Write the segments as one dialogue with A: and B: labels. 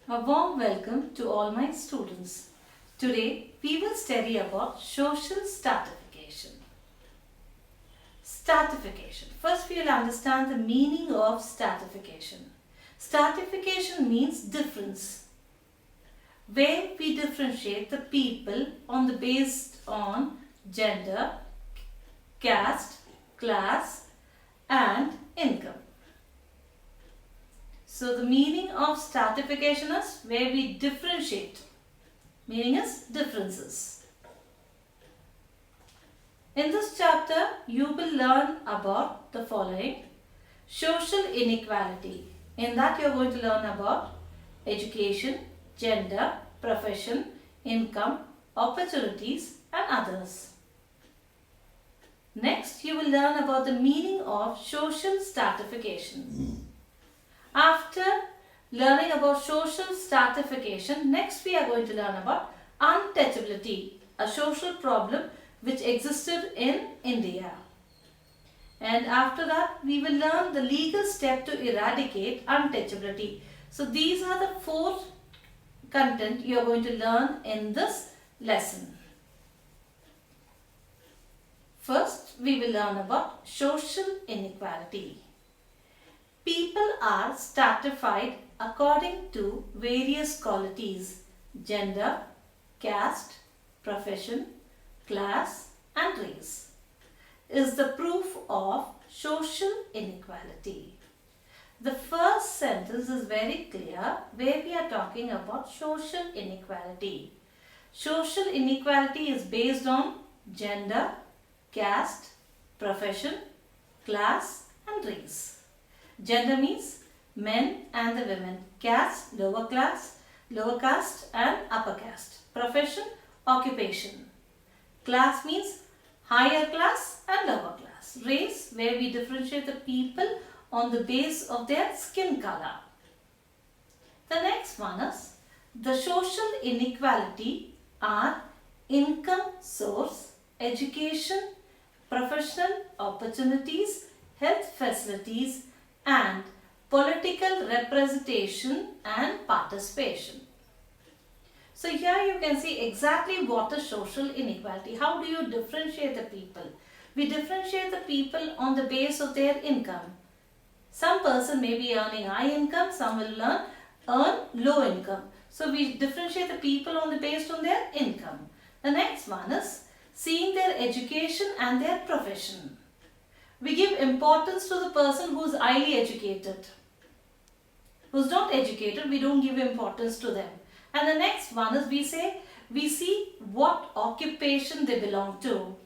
A: A warm welcome to all my students. Today we will study about social stratification. Stratification. First we will understand the meaning of stratification. Stratification means difference, where we differentiate the people based on gender, caste, class and income. So the meaning of stratification is where we differentiate. Meaning is differences. In this chapter, you will learn about the following. Social inequality. In that you are going to learn about education, gender, profession, income, opportunities and others. Next, you will learn about the meaning of social stratification. After learning about social stratification, next we are going to learn about untouchability, a social problem which existed in India. And after that, we will learn the legal step to eradicate untouchability. So these are the four content you are going to learn in this lesson. First, we will learn about social inequality. People are stratified according to various qualities: gender, caste, profession, class and race is the proof of social inequality. The first sentence is very clear where we are talking about social inequality. Social inequality is based on gender, caste, profession, class and race. Gender means men and the women. Caste, lower caste and upper caste. Profession, occupation. Class means higher class and lower class. Race, where we differentiate the people on the basis of their skin color. The next one is the social inequality are income source, education, professional opportunities, health facilities and political representation and participation. So here you can see exactly what is social inequality. How do you differentiate the people? We differentiate the people on the basis of their income. Some person may be earning high income, some will earn low income. So we differentiate the people on the based on their income. The next one is seeing their education and their profession. We give importance to the person who is highly educated. Who is not educated, we don't give importance to them. And the next one is we see what occupation they belong to.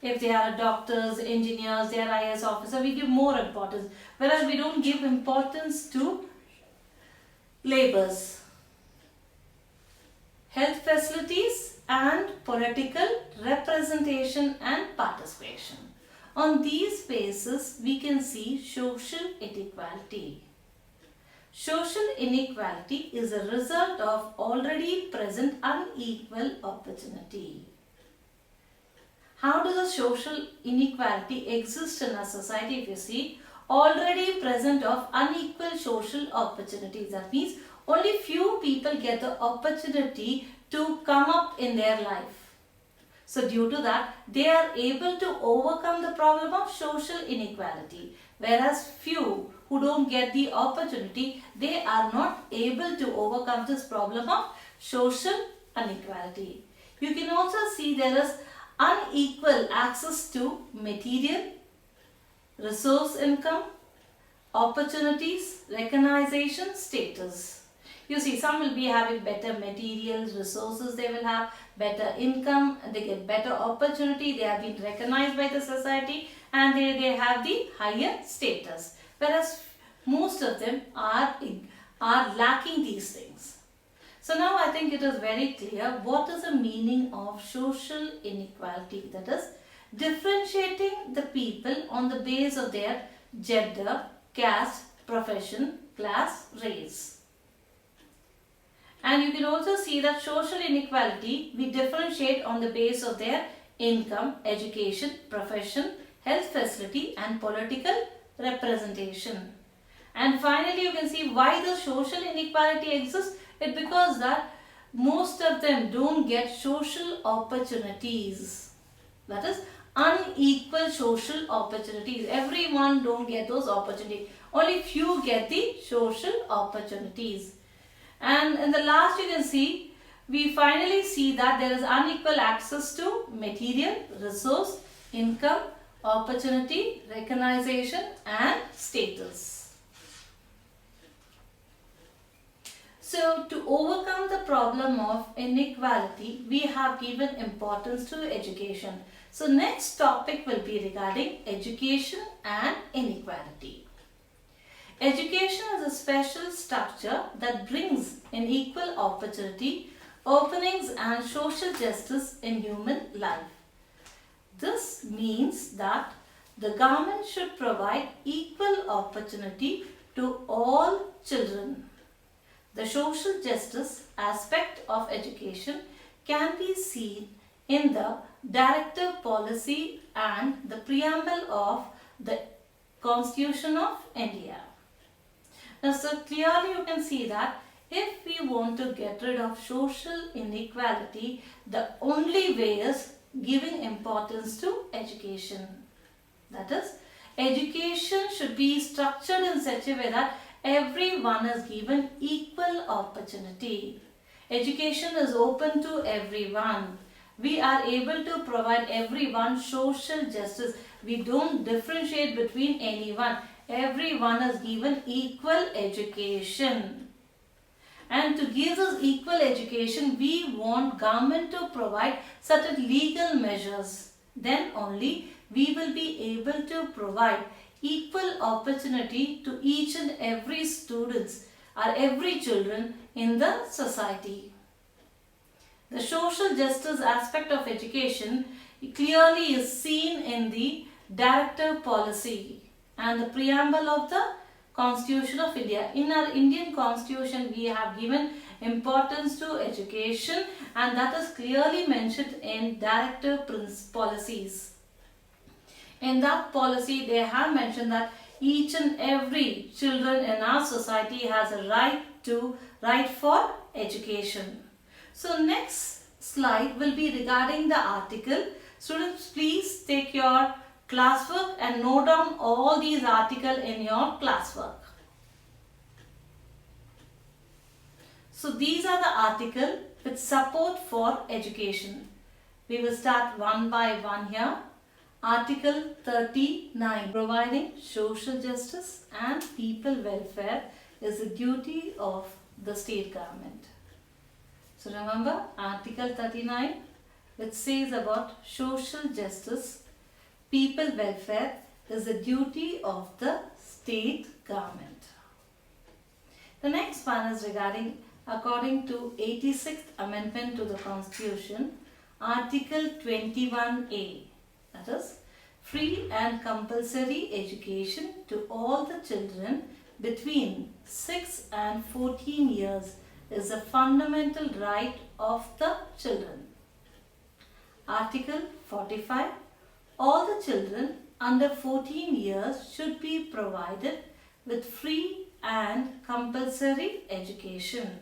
A: If they are doctors, engineers, they are IAS officer, we give more importance. Whereas we don't give importance to labours, health facilities and political representation and participation. On these bases, we can see social inequality. Social inequality is a result of already present unequal opportunity. How does the social inequality exist in our society? If you see, already present of unequal social opportunities. That means only few people get the opportunity to come up in their life. So due to that, they are able to overcome the problem of social inequality. Whereas few who don't get the opportunity, they are not able to overcome this problem of social inequality. You can also see there is unequal access to material, resource income, opportunities, recognition, status. You see, some will be having better materials, resources, they will have better income, they get better opportunity, they have been recognized by the society and they have the higher status. Whereas most of them are lacking these things. So now I think it is very clear what is the meaning of social inequality. That is differentiating the people on the basis of their gender, caste, profession, class, race. And you can also see that social inequality we differentiate on the basis of their income, education, profession, health facility and political representation. And finally, you can see why the social inequality exists. It's because that most of them don't get social opportunities. That is unequal social opportunities. Everyone don't get those opportunities. Only few get the social opportunities. And in the last, you can see, we finally see that there is unequal access to material, resource, income, opportunity, recognition and status. So, to overcome the problem of inequality, we have given importance to education. So, next topic will be regarding education and inequality. Education is a special structure that brings in equal opportunity, openings and social justice in human life. This means that the government should provide equal opportunity to all children. The social justice aspect of education can be seen in the directive policy and the preamble of the Constitution of India. Now, so clearly you can see that if we want to get rid of social inequality, the only way is giving importance to education. That is, education should be structured in such a way that everyone is given equal opportunity. Education is open to everyone. We are able to provide everyone social justice. We don't differentiate between anyone. Everyone is given equal education. And to give this equal education, we want government to provide certain legal measures. Then only we will be able to provide equal opportunity to each and every students or every children in the society. The social justice aspect of education clearly is seen in the directive policy and the preamble of the Constitution of India. In our Indian Constitution, we have given importance to education, and that is clearly mentioned in directive policies. In that policy, they have mentioned that each and every children in our society has a right for education. So next slide will be regarding the article. Students, please take your classwork and note down all these articles in your classwork. So these are the articles with support for education. We will start one by one here. Article 39, providing social justice and people welfare is the duty of the state government. So remember, Article 39, which says about social justice, people welfare is the duty of the state government. The next one is regarding, according to 86th Amendment to the Constitution, Article 21A, that is, free and compulsory education to all the children between 6 and 14 years is a fundamental right of the children. Article 45, all the children under 14 years should be provided with free and compulsory education.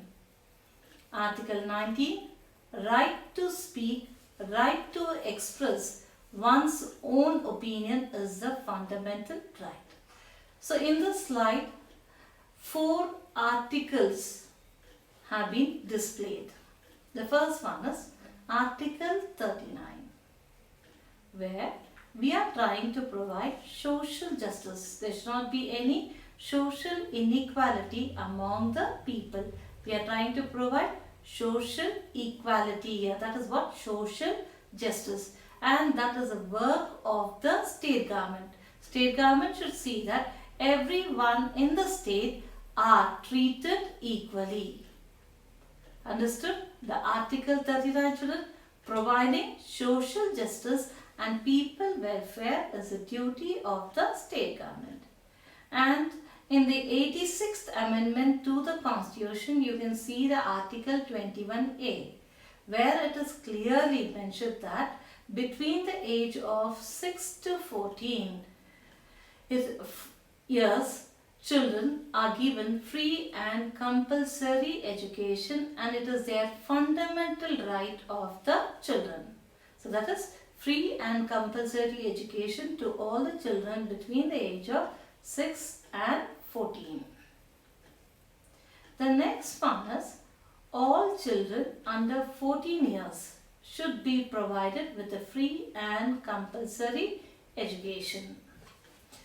A: Article 19, right to speak, right to express one's own opinion is the fundamental right. So in this slide, 4 articles have been displayed. The first one is Article 39, where we are trying to provide social justice. There should not be any social inequality among the people. We are trying to provide social equality here. That is what social justice. And that is a work of the state government. State government should see that everyone in the state are treated equally. Understood? The Article 39, children, providing social justice and people welfare is a duty of the state government. And in the 86th Amendment to the Constitution, you can see the Article 21A, where it is clearly mentioned that between the age of 6 to 14 years, children are given free and compulsory education, and it is their fundamental right of the children. So that is free and compulsory education to all the children between the age of 6 and 14. The next one is all children under 14 years should be provided with a free and compulsory education.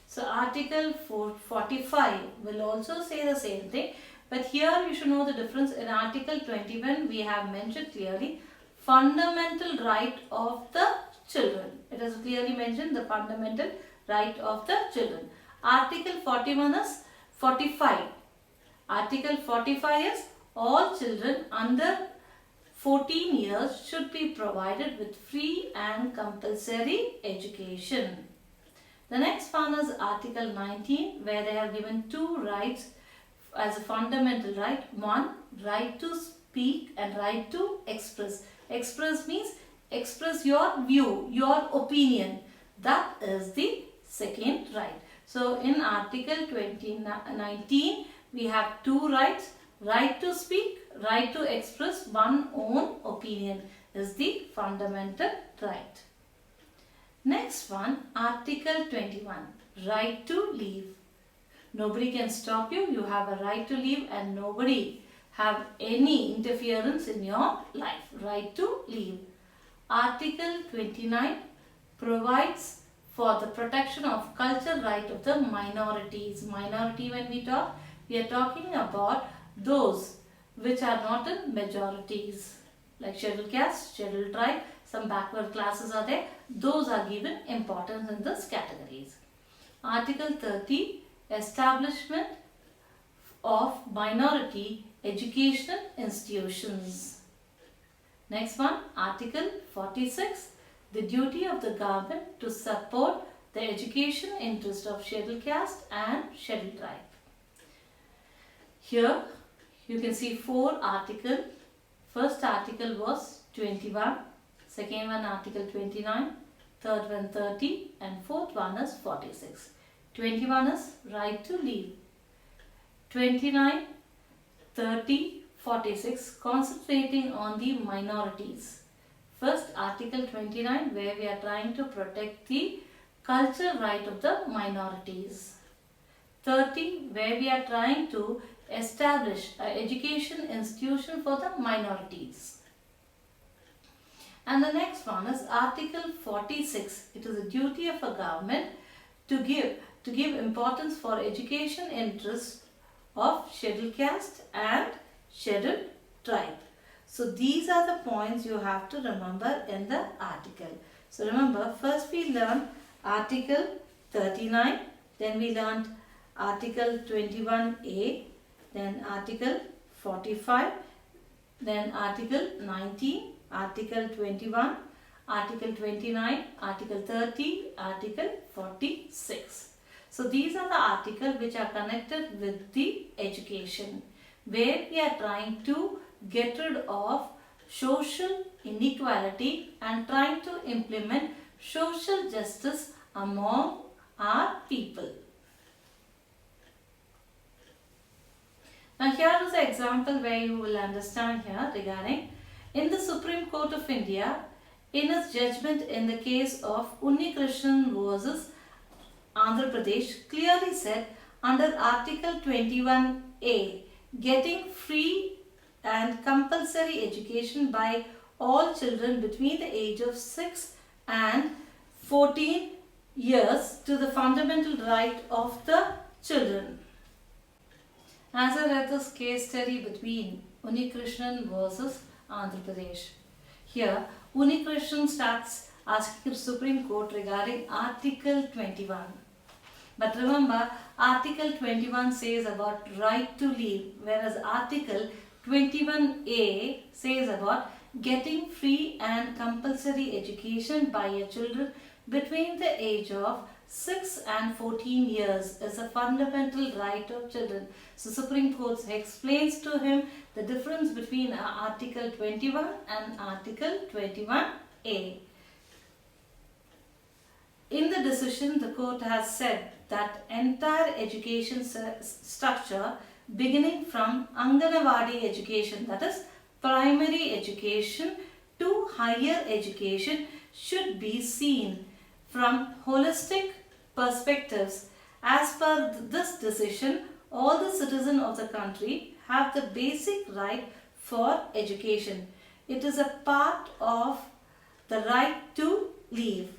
A: So Article 45 will also say the same thing, but here you should know the difference. In Article 21 we have mentioned clearly fundamental right of the children. It is clearly mentioned the fundamental right of the children. Article 41 is 45. Article 45 is all children under 14 years should be provided with free and compulsory education. The next one is Article 19, where they have given two rights as a fundamental right. One, right to speak and right to express. Express means express your view, your opinion. That is the second right. So in Article 19, we have two rights. Right to speak, right to express one's own opinion is the fundamental right. Next one, Article 21, right to leave. Nobody can stop you. You have a right to leave and nobody have any interference in your life. Right to leave. Article 29 provides for the protection of cultural right of the minorities. Minority, when we talk, we are talking about those which are not in majorities, like scheduled caste, scheduled tribe, some backward classes are there. Those are given importance in these categories. Article 30, establishment of minority educational institutions. Next one, Article 46, the duty of the government to support the education interest of scheduled caste and scheduled tribe. Here you can see four articles. First article was 21, second one Article 29, third one 30 and fourth one is 46. 21 is right to leave. 29, 30, 46 concentrating on the minorities. First Article 29 where we are trying to protect the cultural right of the minorities. 30 where we are trying to establish an education institution for the minorities. And the next one is Article 46. It is a duty of a government to give importance for education interests of scheduled caste and scheduled tribe. So these are the points you have to remember in the article. So remember, first we learned Article 39, then we learned Article 21A, then Article 45, then Article 19, Article 21, Article 29, Article 30, Article 46. So these are the articles which are connected with the education, where we are trying to get rid of social inequality and trying to implement social justice among our people. Now here is an example where you will understand here regarding in the Supreme Court of India, in its judgment in the case of Unnikrishnan versus Andhra Pradesh, clearly said under Article 21A, getting free and compulsory education by all children between the age of 6 and 14 years to the fundamental right of the children. As I read this case study between Unnikrishnan versus Andhra Pradesh. Here, Unnikrishnan starts asking the Supreme Court regarding Article 21. But remember, Article 21 says about right to leave, whereas Article 21A says about getting free and compulsory education by your children between the age of 6 and 14 years is a fundamental right of children. So Supreme Court explains to him the difference between Article 21 and Article 21A. In the decision, the court has said that entire education structure beginning from Anganawadi education, that is primary education to higher education, should be seen from holistic perspectives. As per this decision, all the citizens of the country have the basic right for education. It is a part of the right to live.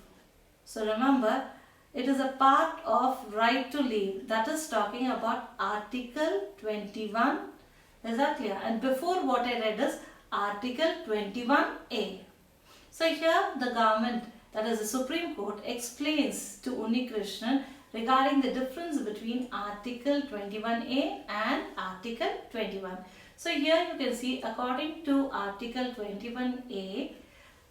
A: So remember, it is a part of right to live. That is talking about Article 21. Is that clear? And before what I read is Article 21A. So here the government, that is the Supreme Court, explains to Unnikrishnan regarding the difference between Article 21A and Article 21. So here you can see, according to Article 21A,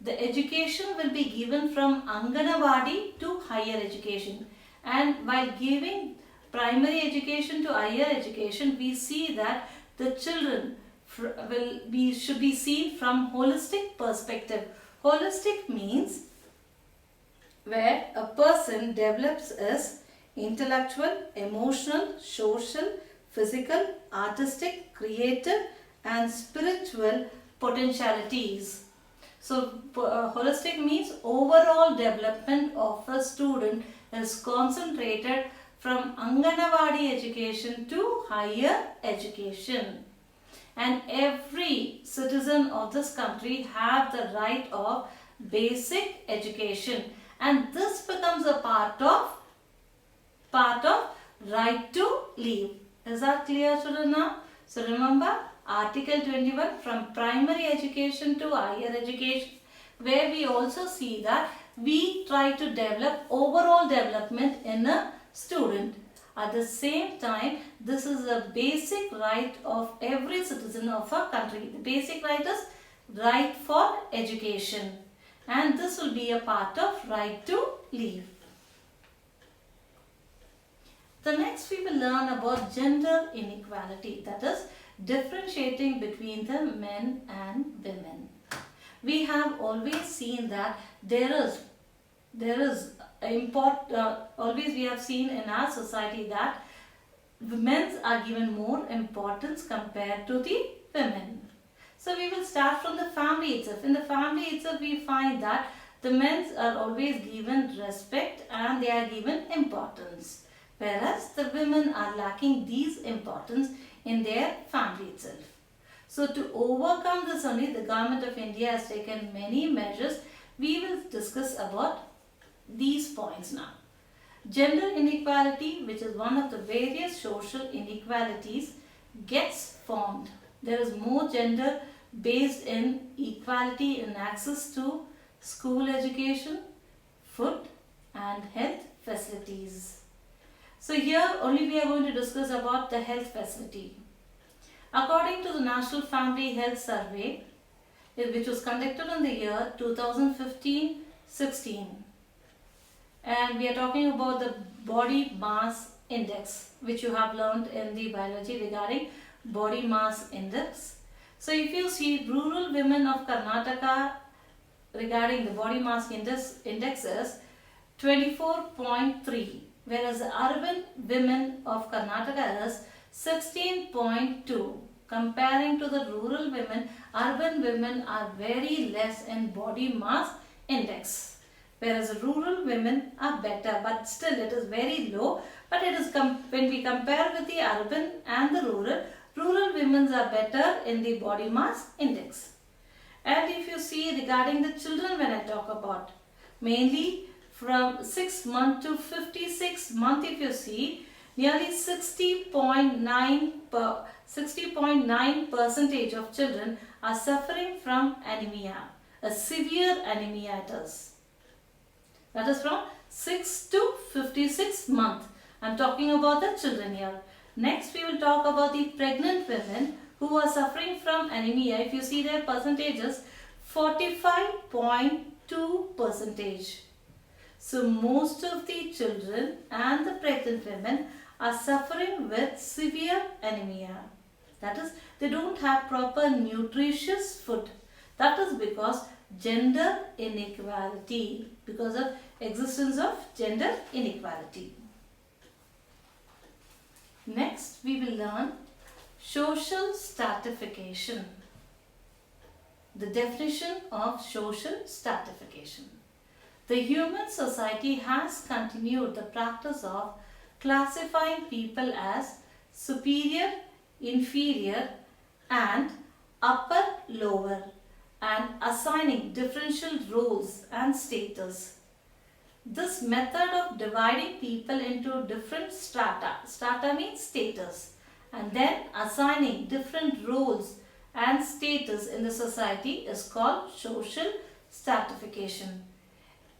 A: the education will be given from Anganawadi to higher education. And while giving primary education to higher education, we see that the children should be seen from holistic perspective. Holistic means where a person develops his intellectual, emotional, social, physical, artistic, creative and spiritual potentialities. So holistic means overall development of a student is concentrated from Anganawadi education to higher education. And every citizen of this country have the right of basic education, and this becomes a part of right to live. Is that clear, children? Now, so remember Article 21, from primary education to higher education, where we also see that we try to develop overall development in a student. At the same time, this is a basic right of every citizen of our country. The basic right is right for education, and this will be a part of right to live. The next we will learn about gender inequality, that is differentiating between the men and women. We have always seen that always we have seen in our society that men are given more importance compared to the women. So we will start from the family itself. In the family itself, we find that the men are always given respect and they are given importance, whereas the women are lacking these importance in their family itself. So to overcome this only, the Government of India has taken many measures. We will discuss about these points now. Gender inequality, which is one of the various social inequalities, gets formed. There is more gender based in equality in access to school education, food and health facilities. So here only we are going to discuss about the health facility. According to the National Family Health Survey, which was conducted in the year 2015-16, and we are talking about the body mass index, which you have learned in the biology regarding body mass index. So if you see, rural women of Karnataka regarding the body mass index is 24.3, whereas the urban women of Karnataka is 16.2. Comparing to the rural women, urban women are very less in body mass index, whereas rural women are better, but still it is very low. But it is when we compare with the urban and the rural women are better in the body mass index. And if you see regarding the children, when I talk about, mainly from 6 months to 56 months, if you see, nearly 60.9% of children are suffering from anemia, a severe anemia it is. That is from 6 to 56 months. I am talking about the children here. Next we will talk about the pregnant women who are suffering from anemia. If you see their percentages, 45.2%. So most of the children and the pregnant women are suffering with severe anemia. That is, they don't have proper nutritious food. That is because gender inequality, because of existence of gender inequality. Next, we will learn social stratification. The definition of social stratification. The human society has continued the practice of classifying people as superior, inferior, and upper, lower, and assigning differential roles and status. This method of dividing people into different strata means status, and then assigning different roles and status in the society is called social stratification.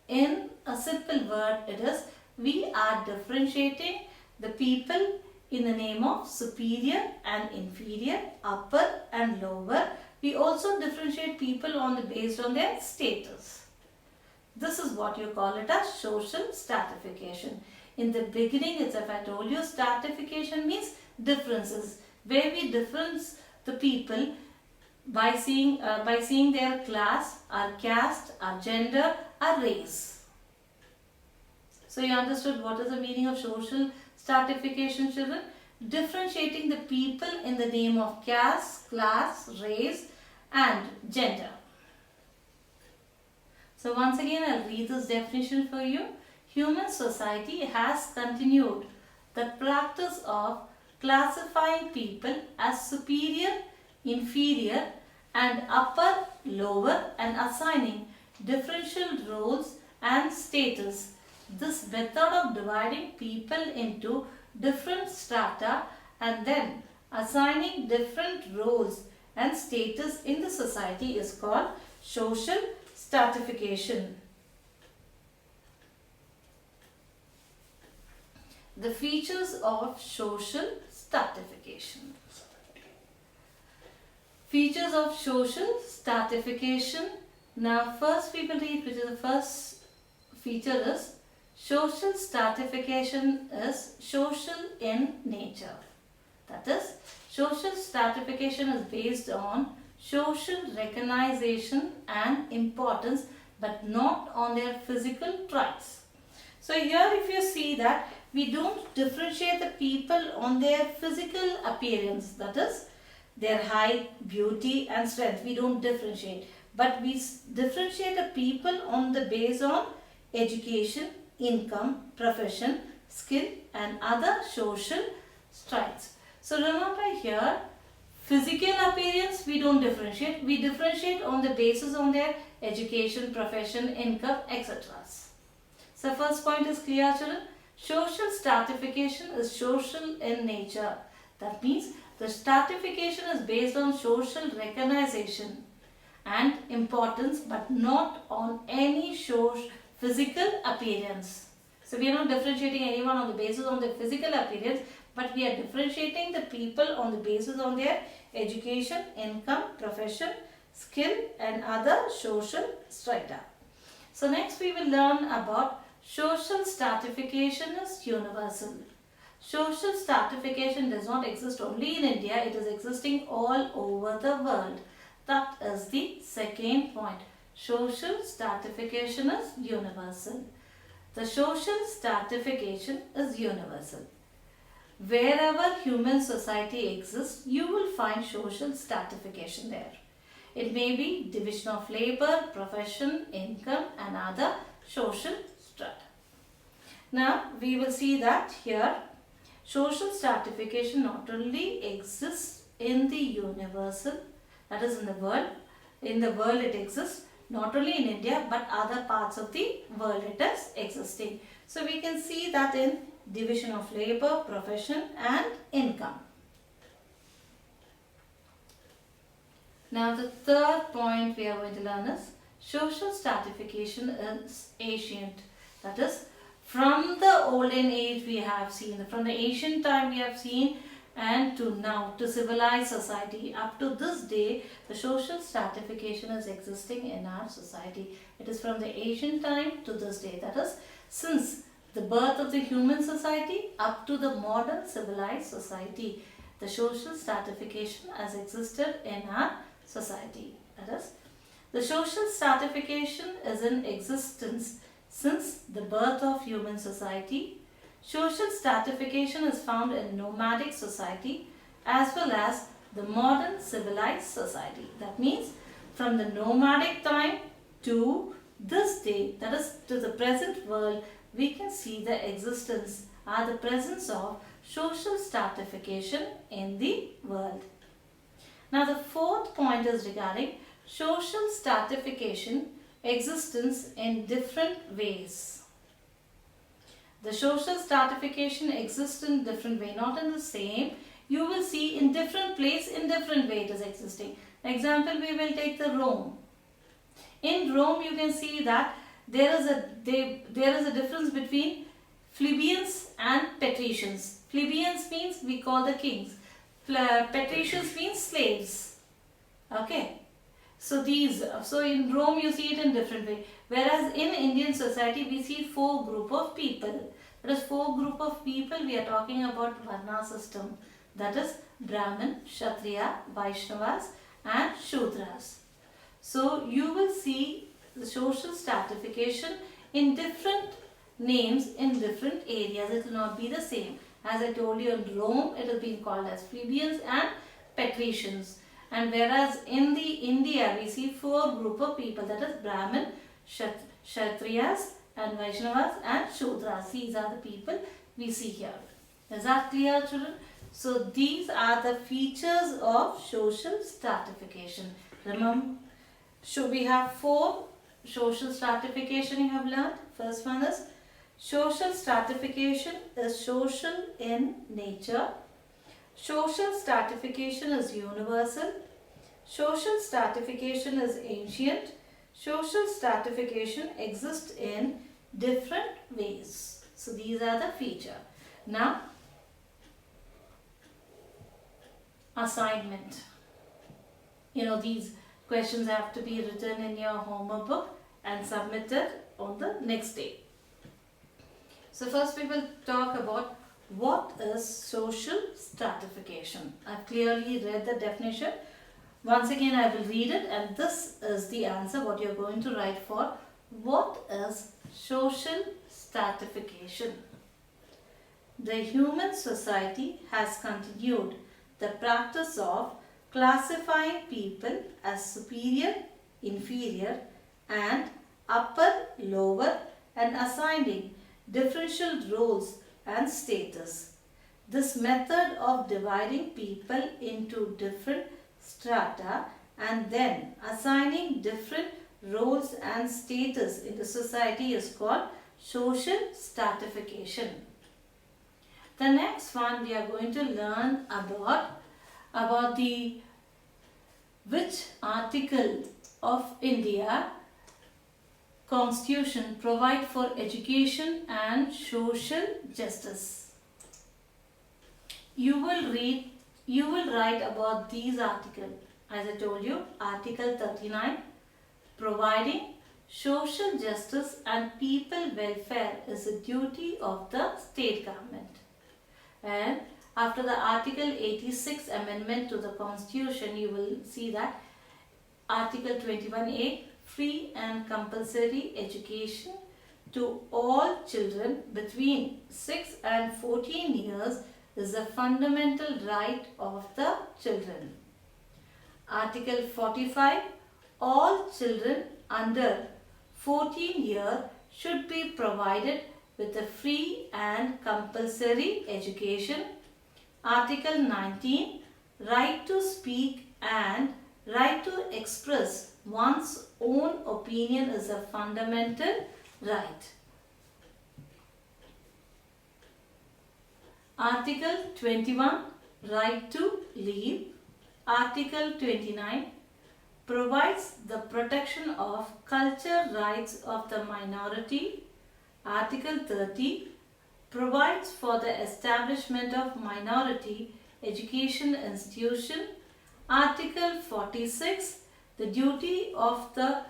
A: In a simple word, it is we are differentiating the people in the name of superior and inferior, upper and lower. We also differentiate people based on their status. This is what you call it as social stratification. In the beginning itself, I told you stratification means differences, where we difference the people by seeing their class, our caste, our gender, our race. So you understood what is the meaning of social stratification, children? Differentiating the people in the name of caste, class, race and gender. So once again, I'll read this definition for you. Human society has continued the practice of classifying people as superior, inferior and upper, lower and assigning differential roles and status. This method of dividing people into different strata and then assigning different roles and status in the society is called social stratification. The features of social stratification. Features of social stratification. Now first we will read, which is the first feature is social stratification is social in nature. That is, social stratification is based on social recognition and importance but not on their physical traits. So here if you see that we don't differentiate the people on their physical appearance, that is their height, beauty and strength. We don't differentiate, but we differentiate the people on the base on education, income, profession, skill and other social traits. So remember here, physical appearance we don't differentiate. We differentiate on the basis on their education, profession, income, etc. So first point is clear, children. Social stratification is social in nature. That means the stratification is based on social recognition and importance but not on any physical appearance. So we are not differentiating anyone on the basis on their physical appearance, but we are differentiating the people on the basis on their education, income, profession, skill and other social strata. So next we will learn about social stratification is universal. Social stratification does not exist only in India, it is existing all over the world. That is the second point. Social stratification is universal. The social stratification is universal. Wherever human society exists, you will find social stratification there. It may be division of labor, profession, income and other social strata. Now we will see that here social stratification not only exists in the universal, that is in the world. In the world it exists, not only in India but other parts of the world it is existing. So we can see that in division of labor, profession and income. Now the third point we are going to learn is social stratification is ancient. That is, from the olden age we have seen, from the ancient time we have seen, and to now, to civilized society, up to this day, the social stratification is existing in our society. It is from the ancient time to this day. That is, since the birth of the human society up to the modern civilized society, the social stratification has existed in our society. That is, the social stratification is in existence since the birth of human society Social stratification is found in nomadic society as well as the modern civilized society. That means from the nomadic time to this day, that is to the present world, we can see the existence or the presence of social stratification in the world. Now the fourth point is regarding social stratification existence in different ways. The social stratification exists in different way, not in the same. You will see in different place, in different way it is existing. Example, we will take the Rome. In Rome, you can see that there is a difference between plebeians and patricians. Plebeians means we call the kings. Patricians means slaves. Okay. So in Rome you see it in different way. Whereas in Indian society we see four group of people. That is four group of people. We are talking about Varna system. That is Brahmin, Kshatriya, Vaishnavas and Shudras. So you will see the social stratification in different names in different areas. It will not be the same. As I told you, in Rome it is being called as plebeians and patricians. And whereas in the India we see four group of people, that is Brahmin, Kshatriyas and Vaishnavas and Shudras. These are the people we see here. Is that clear, children? So these are the features of social stratification. Remember, so we have four social stratification you have learned. First one is social stratification is social in nature. Social stratification is universal. Social stratification is ancient. Social stratification exists in different ways. So these are the features. Now, assignment. These questions have to be written in your homework book and submitted on the next day. So first we will talk about what is social stratification. I've clearly read the definition. Once again I will read it, and this is the answer what you're going to write for. What is social stratification? The human society has continued the practice of classifying people as superior, inferior and upper, lower and assigning differential roles and status. This method of dividing people into different strata and then assigning different roles and status in the society is called social stratification. The next one we are going to learn about the which article of India Constitution provide for education and social justice. You will write about these articles. As I told you, Article 39, providing social justice and people welfare is a duty of the state government. And after the Article 86 amendment to the Constitution, you will see that Article 21A, free and compulsory education to all children between 6 and 14 years is a fundamental right of the children. Article 45, all children under 14 years should be provided with a free and compulsory education. Article 19, right to speak and right to express one's own opinion is a fundamental right. Article 21, right to leave. Article 29 provides the protection of cultural rights of the minority. Article 30 provides for the establishment of minority education institution. Article 46, the duty of the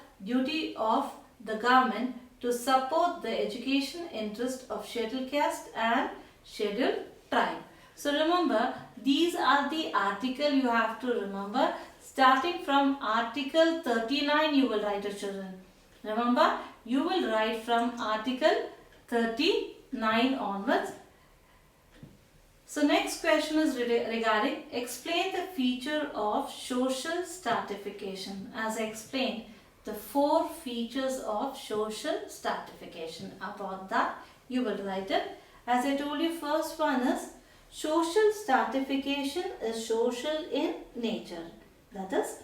A: government to support the education interest of scheduled caste and scheduled tribe. So remember, these are the article you have to remember. Starting from Article 39 you will write it, children. Remember, you will write from Article 39 onwards. So next question is regarding explain the feature of social stratification. As I explained, the 4 features of social stratification. About that, you will write it. As I told you, first one is social stratification is social in nature. That is,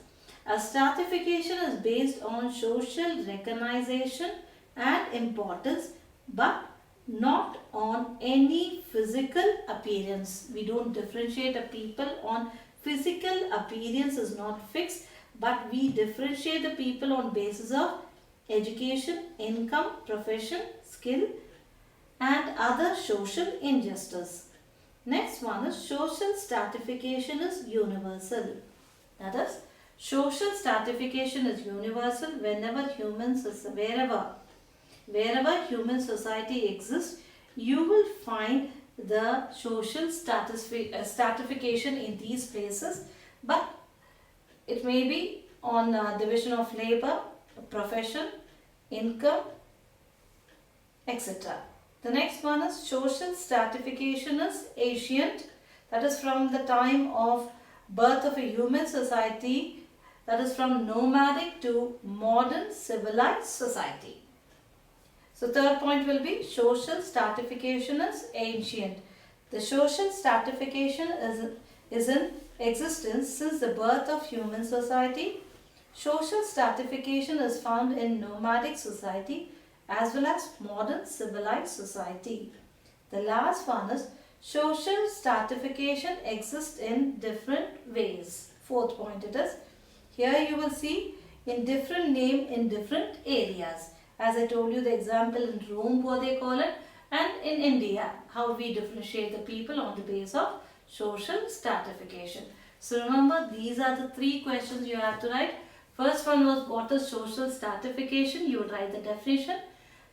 A: a stratification is based on social recognition and importance, but not on any physical appearance. We don't differentiate a people on physical appearance is not fixed, but we differentiate the people on basis of education, income, profession, skill and other social injustice. Next one is social stratification is universal. That is, social stratification is universal wherever human society exists, you will find the social stratification in these places, but it may be on division of labor, profession, income, etc. The next one is social stratification is ancient, that is from the time of birth of a human society, that is from nomadic to modern civilized society. So third point will be social stratification is ancient. The social stratification is in existence since the birth of human society. Social stratification is found in nomadic society as well as modern civilized society. The last one is social stratification exists in different ways. Fourth point it is. Here you will see in different name in different areas. As I told you the example in Rome what they call it, and in India how we differentiate the people on the basis of social stratification. So remember, these are the 3 questions you have to write. First one was what is social stratification, you will write the definition,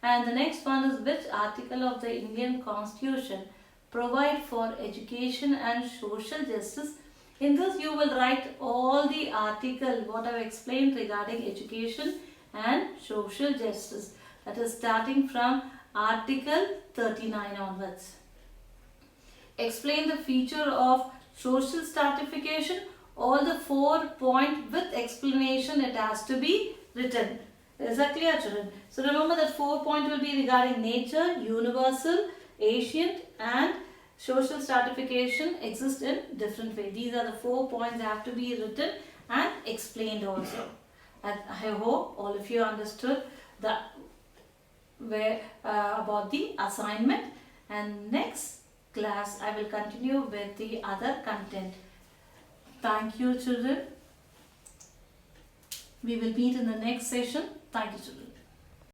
A: and the next one is which article of the Indian Constitution provide for education and social justice. In this you will write all the article what I have explained regarding education and social justice, that is starting from article 39 onwards. Explain the feature of social stratification. All the 4 point with explanation it has to be written. Is that clear, children? So remember that 4 point will be regarding nature, universal, ancient and social stratification exist in different way. These are the 4 points that have to be written and explained also. And I hope all of you understood the about the assignment, and next class I will continue with the other content. Thank you, children. We will meet in the next session. Thank you, children.